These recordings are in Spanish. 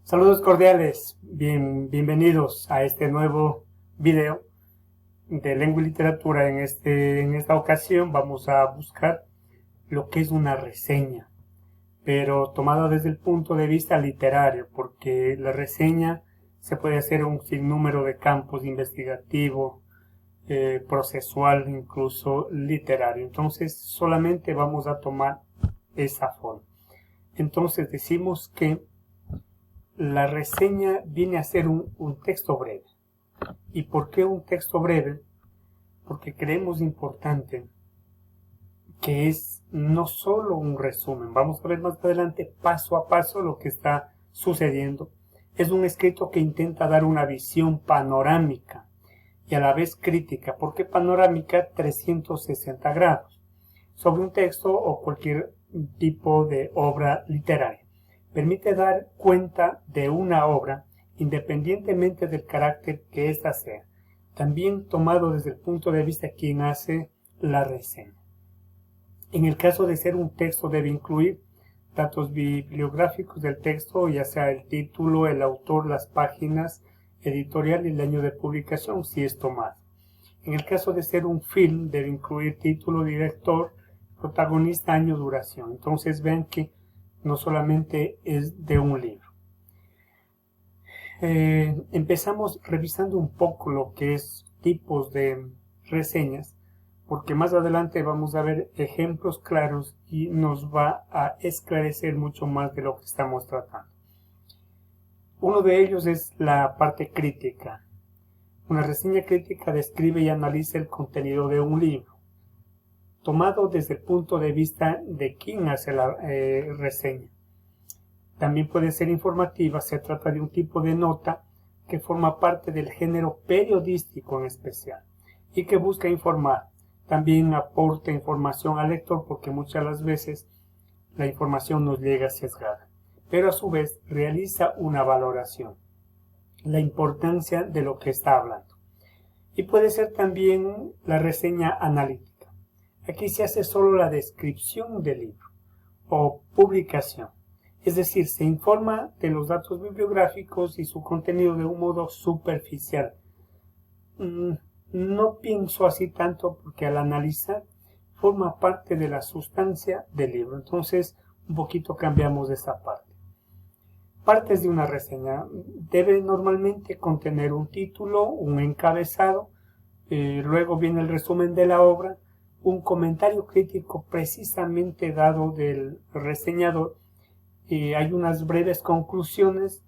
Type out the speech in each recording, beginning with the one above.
Saludos cordiales, bienvenidos a este nuevo video de lengua y literatura. En esta ocasión vamos a buscar lo que es una reseña, pero tomada desde el punto de vista literario, porque la reseña se puede hacer en un sinnúmero de campos: investigativo, procesual, incluso literario. Entonces solamente vamos a tomar esa forma. Entonces decimos que la reseña viene a ser un texto breve. ¿Y por qué un texto breve? Porque creemos importante que es no solo un resumen. Vamos a ver más adelante paso a paso lo que está sucediendo. Es un escrito que intenta dar una visión panorámica y a la vez crítica. ¿Por qué panorámica? 360 grados sobre un texto o cualquier tipo de obra literaria. Permite dar cuenta de una obra independientemente del carácter que ésta sea, también tomado desde el punto de vista de quien hace la reseña. En el caso de ser un texto, debe incluir datos bibliográficos del texto, ya sea el título, el autor, las páginas, editorial y el año de publicación, si es tomado. En el caso de ser un film, debe incluir título, director, protagonista, año, duración. Entonces vean que no solamente es de un libro. Empezamos revisando un poco lo que es tipos de reseñas, porque más adelante vamos a ver ejemplos claros y nos va a esclarecer mucho más de lo que estamos tratando. Uno de ellos es la parte crítica. Una reseña crítica describe y analiza el contenido de un libro, tomado desde el punto de vista de quien hace la reseña. También puede ser informativa. Se trata de un tipo de nota que forma parte del género periodístico en especial y que busca informar. También aporta información al lector, porque muchas de las veces la información nos llega sesgada, pero a su vez realiza una valoración, la importancia de lo que está hablando. Y puede ser también la reseña analítica. Aquí se hace solo la descripción del libro o publicación, es decir, se informa de los datos bibliográficos y su contenido de un modo superficial. No pienso así tanto, porque al analizar forma parte de la sustancia del libro. Entonces un poquito cambiamos de esa parte. Partes de una reseña debe normalmente contener un título, un encabezado, luego viene el resumen de la obra, un comentario crítico precisamente dado del reseñador, hay unas breves conclusiones.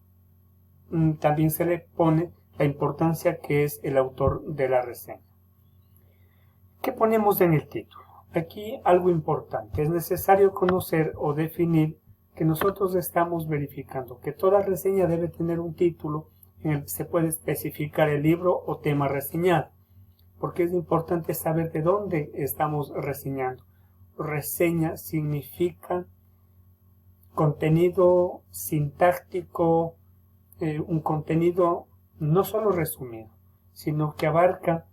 También se le pone la importancia que es el autor de la reseña. ¿Qué ponemos en el título? Aquí algo importante. Es necesario conocer o definir que nosotros estamos verificando que toda reseña debe tener un título en el que se puede especificar el libro o tema reseñado, porque es importante saber de dónde estamos reseñando. Reseña significa contenido sintáctico, un contenido no solo resumido, sino que abarca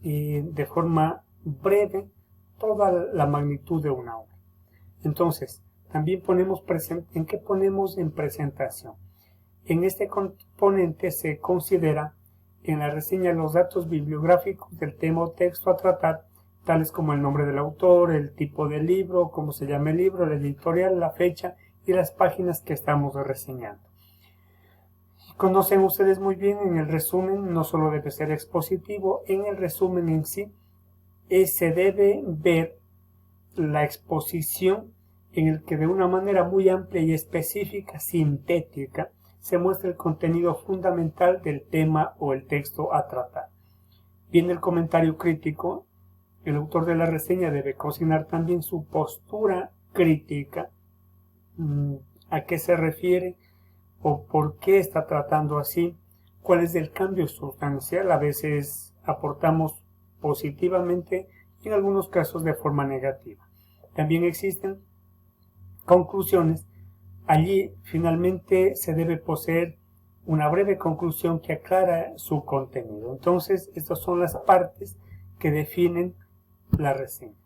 de forma breve toda la magnitud de una obra. Entonces, también ponemos ¿en qué ponemos en presentación? En este componente se considera en la reseña los datos bibliográficos del tema o texto a tratar, tales como el nombre del autor, el tipo de libro, cómo se llama el libro, la editorial, la fecha y las páginas que estamos reseñando. Conocen ustedes muy bien, en el resumen no solo debe ser expositivo, en el resumen en sí se debe ver la exposición en el que de una manera muy amplia y específica, sintética, se muestra el contenido fundamental del tema o el texto a tratar. Viene el comentario crítico. El autor de la reseña debe consignar también su postura crítica, a qué se refiere o por qué está tratando así, cuál es el cambio sustancial. A veces aportamos positivamente y en algunos casos de forma negativa. También existen conclusiones. Allí finalmente se debe poseer una breve conclusión que aclara su contenido. Entonces, estas son las partes que definen la reseña.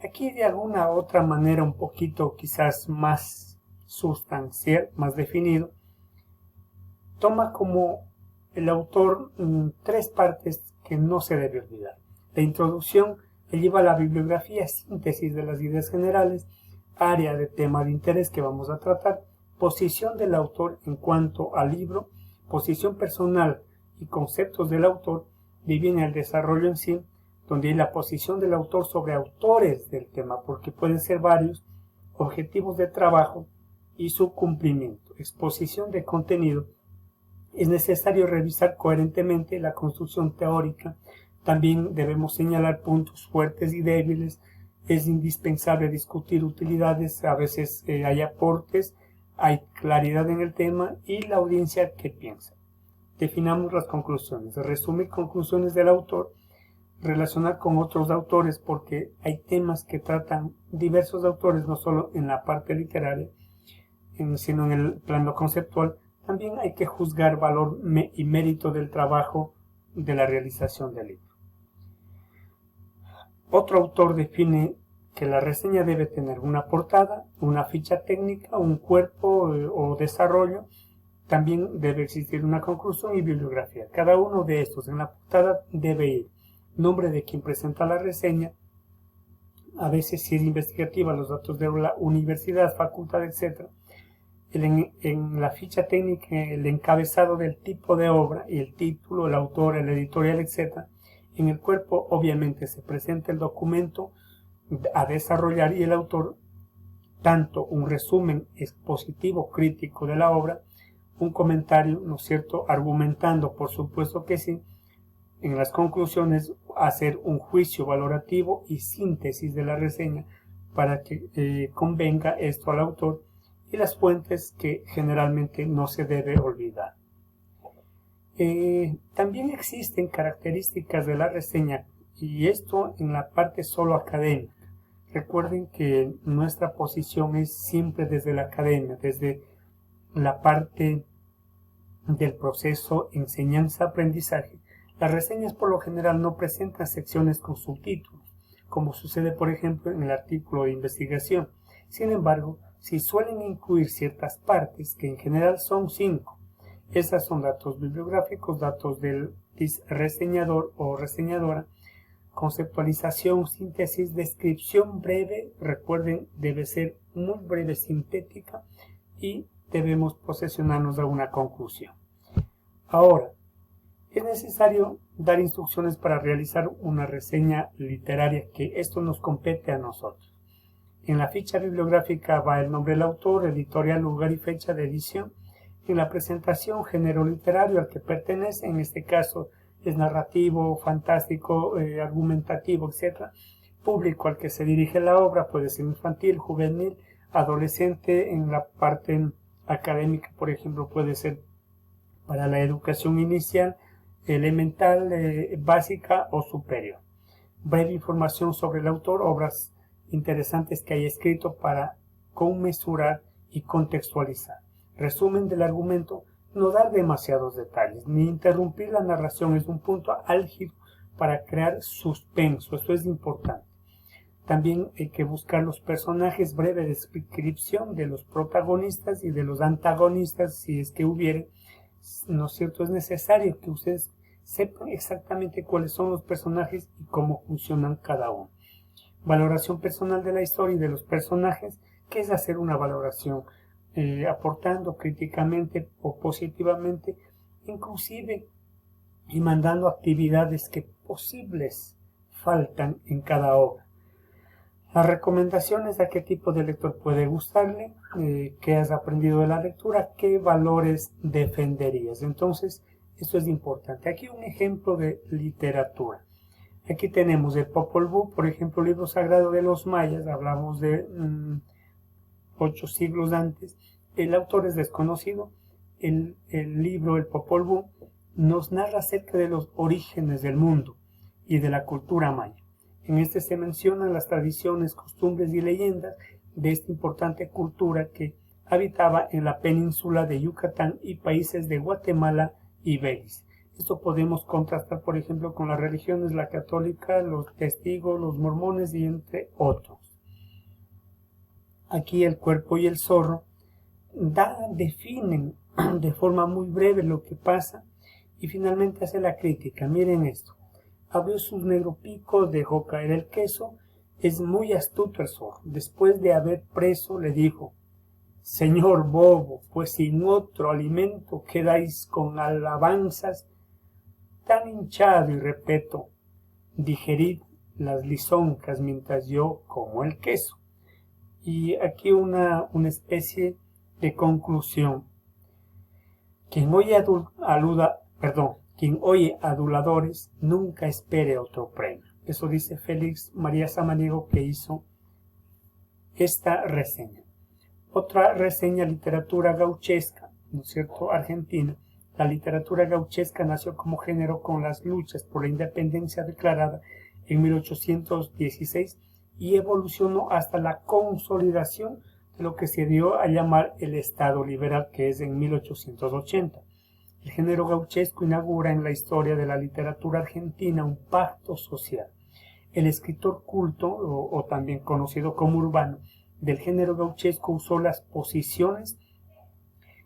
Aquí de alguna otra manera un poquito quizás más sustancial, más definido, toma como el autor tres partes que no se debe olvidar. La introducción, que lleva a la bibliografía, síntesis de las ideas generales, área de tema de interés que vamos a tratar, posición del autor en cuanto al libro, posición personal y conceptos del autor, viene el desarrollo en sí, donde hay la posición del autor sobre autores del tema, porque pueden ser varios, objetivos de trabajo y su cumplimiento, exposición de contenido. Es necesario revisar coherentemente la construcción teórica. También debemos señalar puntos fuertes y débiles. Es indispensable discutir utilidades. A veces hay aportes, hay claridad en el tema y la audiencia que piensa. Definamos las conclusiones. Resumir conclusiones del autor. Relacionar con otros autores, porque hay temas que tratan diversos autores, no solo en la parte literaria, sino en el plano conceptual. También hay que juzgar valor y mérito del trabajo de la realización del libro. Otro autor define que la reseña debe tener una portada, una ficha técnica, un cuerpo o desarrollo. También debe existir una conclusión y bibliografía. Cada uno de estos en la portada debe ir nombre de quien presenta la reseña, a veces si es investigativa, los datos de la universidad, facultad, etc. En la ficha técnica, el encabezado del tipo de obra y el título, el autor, el editorial, etc. En el cuerpo, obviamente, se presenta el documento a desarrollar y el autor, tanto un resumen expositivo crítico de la obra, un comentario, ¿no es cierto?, argumentando, por supuesto que sí. En las conclusiones, hacer un juicio valorativo y síntesis de la reseña para que convenga esto al autor, y las fuentes que generalmente no se debe olvidar. También existen características de la reseña, y esto en la parte solo académica. Recuerden que nuestra posición es siempre desde la academia, desde la parte del proceso enseñanza-aprendizaje. Las reseñas por lo general no presentan secciones con subtítulos, como sucede por ejemplo en el artículo de investigación. Sin embargo, sí suelen incluir ciertas partes, que en general son 5. Esas son datos bibliográficos, datos del reseñador o reseñadora, conceptualización, síntesis, descripción breve. Recuerden, debe ser muy breve, sintética, y debemos posesionarnos de una conclusión. Ahora, es necesario dar instrucciones para realizar una reseña literaria, que esto nos compete a nosotros. En la ficha bibliográfica va el nombre del autor, editorial, lugar y fecha de edición. En la presentación, género literario al que pertenece, en este caso es narrativo, fantástico, argumentativo, etc. Público al que se dirige la obra, puede ser infantil, juvenil, adolescente. En la parte académica, por ejemplo, puede ser para la educación inicial, elemental, básica o superior. Breve información sobre el autor, obras interesantes que haya escrito para conmesurar y contextualizar. Resumen del argumento, no dar demasiados detalles, ni interrumpir la narración, es un punto álgido para crear suspenso, esto es importante. También hay que buscar los personajes, breve descripción de los protagonistas y de los antagonistas, si es que hubiere. ¿No es cierto? Es necesario que ustedes sepan exactamente cuáles son los personajes y cómo funcionan cada uno. Valoración personal de la historia y de los personajes, que es hacer una valoración aportando críticamente o positivamente, inclusive y mandando actividades que posibles faltan en cada obra. Las recomendaciones: a qué tipo de lector puede gustarle, qué has aprendido de la lectura, qué valores defenderías. Entonces, esto es importante. Aquí un ejemplo de literatura. Aquí tenemos el Popol Vuh, por ejemplo, libro sagrado de los mayas, hablamos de 8 siglos antes. El autor es desconocido. El libro, el Popol Vuh, nos narra acerca de los orígenes del mundo y de la cultura maya. En este se mencionan las tradiciones, costumbres y leyendas de esta importante cultura que habitaba en la península de Yucatán y países de Guatemala y Belice. Esto podemos contrastar, por ejemplo, con las religiones, la católica, los testigos, los mormones y entre otros. Aquí el cuerpo y el zorro definen de forma muy breve lo que pasa y finalmente hace la crítica. Miren esto. Abrió sus negropicos, dejó caer el queso. Es muy astuto el zorro. Después de haber preso, le dijo: Señor bobo, pues sin otro alimento quedáis con alabanzas. Tan hinchado y repeto, digerid las lisoncas mientras yo como el queso. Y aquí una especie de conclusión. Quien oye aduladores nunca espere otro premio. Eso dice Félix María Samaniego, que hizo esta reseña. Otra reseña: literatura gauchesca, ¿no es cierto?, argentina. La literatura gauchesca nació como género con las luchas por la independencia declarada en 1816 y evolucionó hasta la consolidación de lo que se dio a llamar el Estado Liberal, que es en 1880. El género gauchesco inaugura en la historia de la literatura argentina un pacto social. El escritor culto, o también conocido como urbano, del género gauchesco usó las posiciones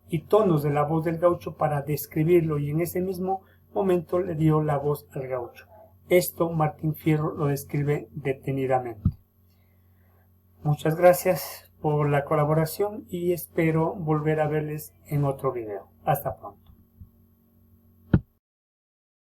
y tonos de la voz del gaucho para describirlo, y en ese mismo momento le dio la voz al gaucho. Esto Martín Fierro lo describe detenidamente. Muchas gracias por la colaboración y espero volver a verles en otro video. Hasta pronto.